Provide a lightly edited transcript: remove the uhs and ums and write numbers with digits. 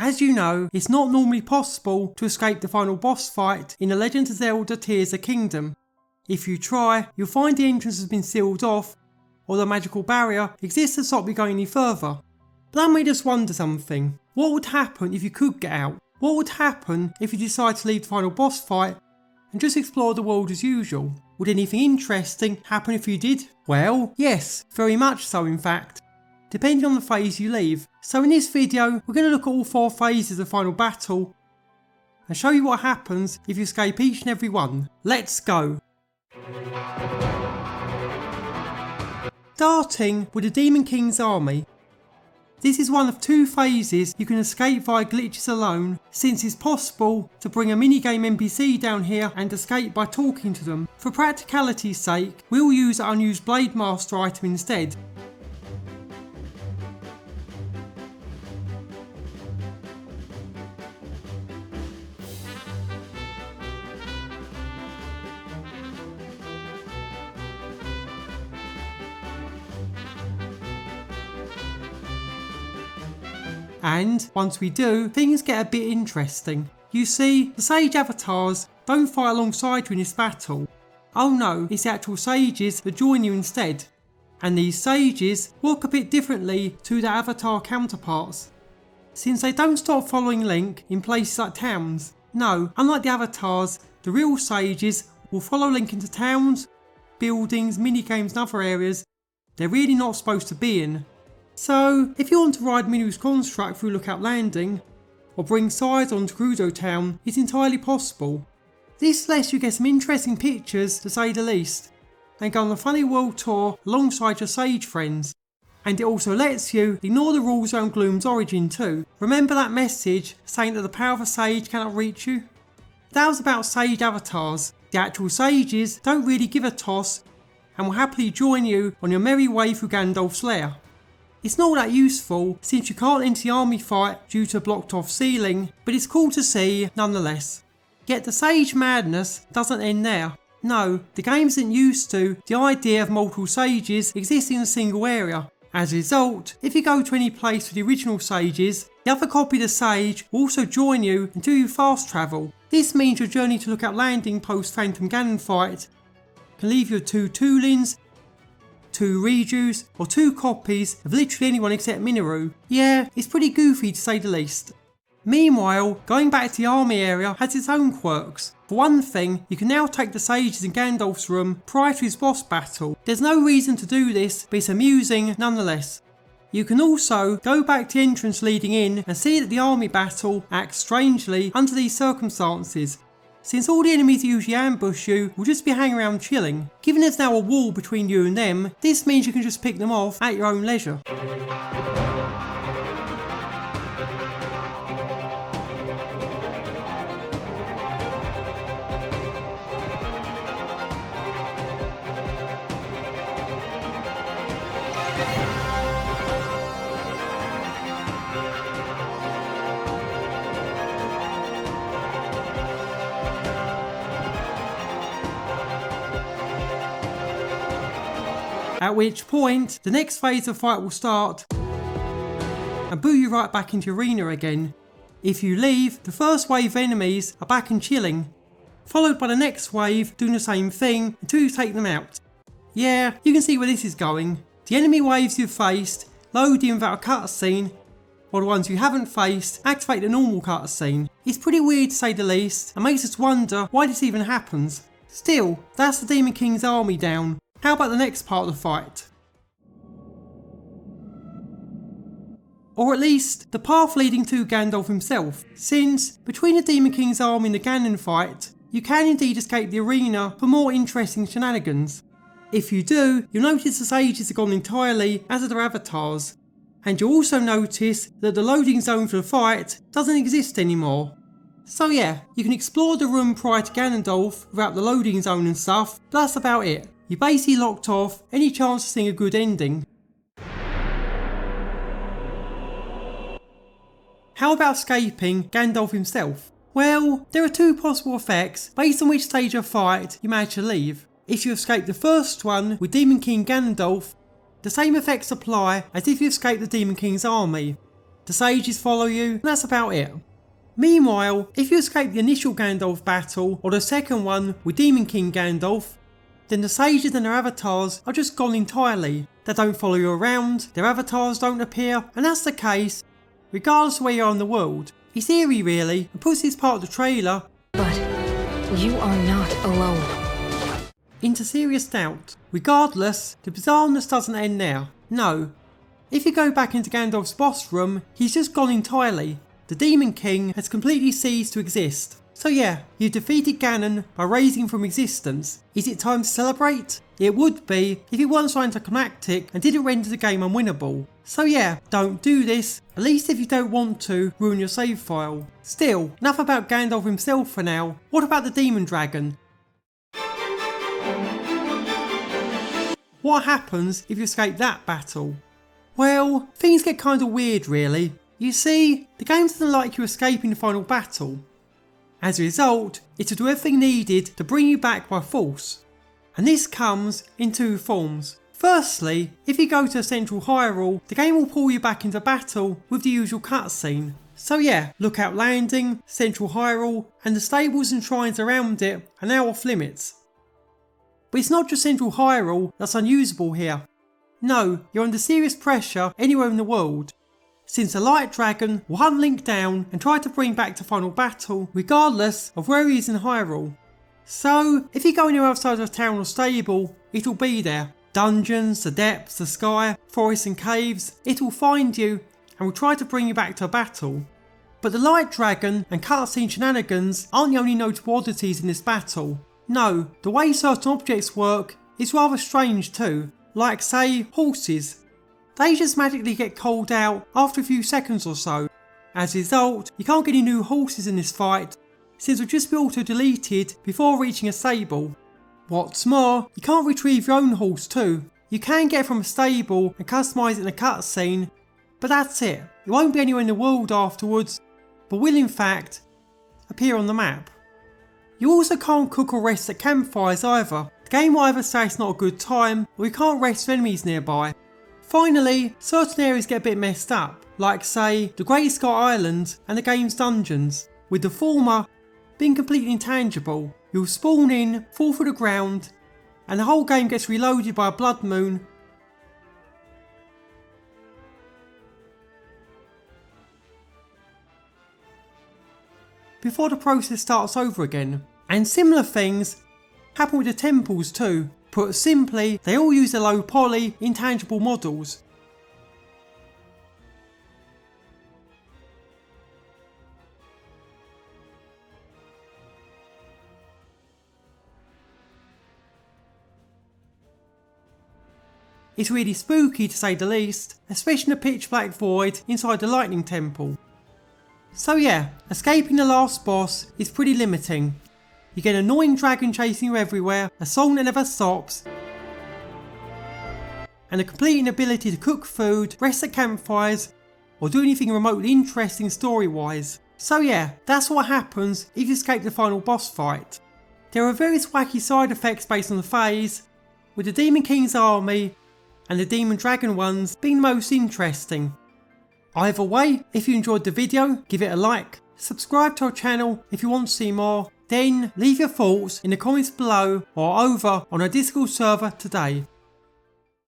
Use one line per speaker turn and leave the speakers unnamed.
As you know, it's not normally possible to escape the final boss fight in The Legend of Zelda Tears of the Kingdom. If you try, you'll find the entrance has been sealed off, or the magical barrier exists to stop you going any further. But that made us wonder something. What would happen if you could get out? What would happen if you decide to leave the final boss fight and just explore the world as usual? Would anything interesting happen if you did? Well, yes, very much so in fact, depending on the phase you leave. So in this video, we're going to look at all 4 phases of the final battle and show you what happens if you escape each and every one. Let's go! Starting with the Demon King's army. This is one of 2 phases you can escape via glitches alone, since it's possible to bring a minigame NPC down here and escape by talking to them. For practicality's sake, we'll use an unused Blade Master item instead. And once we do, things get a bit interesting. You see, the sage avatars don't fight alongside you in this battle. Oh no, it's the actual sages that join you instead. And these sages work a bit differently to their avatar counterparts, since they don't stop following Link in places like towns. No, unlike the avatars, the real sages will follow Link into towns, buildings, minigames and other areas they're really not supposed to be in. So, if you want to ride Minu's construct through Lookout Landing, or bring sides onto Gerudo Town, it's entirely possible. This lets you get some interesting pictures to say the least, and go on a funny world tour alongside your sage friends. And it also lets you ignore the rules around Gloom's origin too. Remember that message saying that the power of a sage cannot reach you? That was about sage avatars. The actual sages don't really give a toss, and will happily join you on your merry way through Gandalf's lair. It's not that useful since you can't enter the army fight due to a blocked off ceiling, but it's cool to see nonetheless. Yet the sage madness doesn't end there. No, the game isn't used to the idea of multiple sages existing in a single area. As a result, if you go to any place with the original sages, the other copy of the sage will also join you until you fast travel. This means your journey to Lookout Landing post Phantom Ganon fight can leave you 2 Toolins, 2 Reju's, or 2 copies of literally anyone except Minoru. Yeah, it's pretty goofy to say the least. Meanwhile, going back to the army area has its own quirks. For one thing, you can now take the sages in Gandalf's room prior to his boss battle. There's no reason to do this, but it's amusing nonetheless. You can also go back to the entrance leading in and see that the army battle acts strangely under these circumstances, since all the enemies that usually ambush you will just be hanging around chilling. Given there's now a wall between you and them, this means you can just pick them off at your own leisure. At which point, the next phase of the fight will start and boot you right back into the arena again. If you leave, the first wave of enemies are back and chilling, followed by the next wave doing the same thing until you take them out. Yeah, you can see where this is going. The enemy waves you've faced load in without a cutscene, while the ones you haven't faced activate the normal cutscene. It's pretty weird to say the least, and makes us wonder why this even happens. Still, that's the Demon King's army down. How about the next part of the fight? Or at least, the path leading to Gandalf himself, since between the Demon King's army and the Ganon fight, you can indeed escape the arena for more interesting shenanigans. If you do, you'll notice the sages are gone entirely, as are their avatars, and you'll also notice that the loading zone for the fight doesn't exist anymore. So yeah, you can explore the room prior to Ganondorf without the loading zone and stuff, but that's about it. You basically locked off any chance of seeing a good ending. How about escaping Gandalf himself? Well, there are 2 possible effects based on which stage of fight you manage to leave. If you escape the first one with Demon King Ganondorf, the same effects apply as if you escaped the Demon King's army. the sages follow you, and that's about it. Meanwhile, if you escape the initial Gandalf battle, or the second one with Demon King Gandalf, then the sages and their avatars are just gone entirely. They don't follow you around, their avatars don't appear, and that's the case regardless of where you are in the world. It's eerie really, and puts this part of the trailer,
but you are not alone,
into serious doubt. Regardless, the bizarreness doesn't end there. No. If you go back into Gandalf's boss room, he's just gone entirely. The Demon King has completely ceased to exist. So yeah, you defeated Ganon by raising from existence. Is it time to celebrate? It would be if it weren't so anticlimactic and didn't render the game unwinnable. So yeah, don't do this, at least if you don't want to ruin your save file. Still, enough about Gandalf himself for now. What about the Demon Dragon? What happens if you escape that battle? Well, things get kinda weird really. You see, the game doesn't like you escaping the final battle. As a result, it will do everything needed to bring you back by force. And this comes in two forms. Firstly, if you go to Central Hyrule, the game will pull you back into battle with the usual cutscene. So yeah, Lookout Landing, Central Hyrule, and the stables and shrines around it are now off limits. But it's not just Central Hyrule that's unusable here. No, you're under serious pressure anywhere in the world, since the Light Dragon will hunt Link down and try to bring back to final battle regardless of where he is in Hyrule. So if you go anywhere outside of town or stable, it'll be there. Dungeons, the depths, the sky, forests and caves, it'll find you and will try to bring you back to a battle. But the Light Dragon and cutscene shenanigans aren't the only notable oddities in this battle. No, the way certain objects work is rather strange too, like say horses. They just magically get called out after a few seconds or so. As a result, you can't get any new horses in this fight, since they'll just be auto-deleted before reaching a stable. What's more, you can't retrieve your own horse too. You can get from a stable and customise it in a cutscene, but that's it. It won't be anywhere in the world afterwards, but will in fact appear on the map. You also can't cook or rest at campfires either. The game will either say it's not a good time, or you can't rest with enemies nearby. Finally, certain areas get a bit messed up, like say the Great Sky Island and the game's dungeons, with the former being completely intangible. You'll spawn in, fall through the ground, and the whole game gets reloaded by a blood moon. Before the process starts over again. And similar things happen with the temples too. Put simply, they all use the low poly, intangible models. It's really spooky to say the least, especially in the pitch black void inside the lightning temple. So yeah, escaping the last boss is pretty limiting. You get an annoying dragon chasing you everywhere, a song that never stops, and a complete inability to cook food, rest at campfires, or do anything remotely interesting story-wise. So yeah, that's what happens if you escape the final boss fight. There are various wacky side effects based on the phase, with the Demon King's army and the Demon Dragon ones being the most interesting. Either way, if you enjoyed the video, give it a like, subscribe to our channel if you want to see more, then leave your thoughts in the comments below or over on our Discord server today.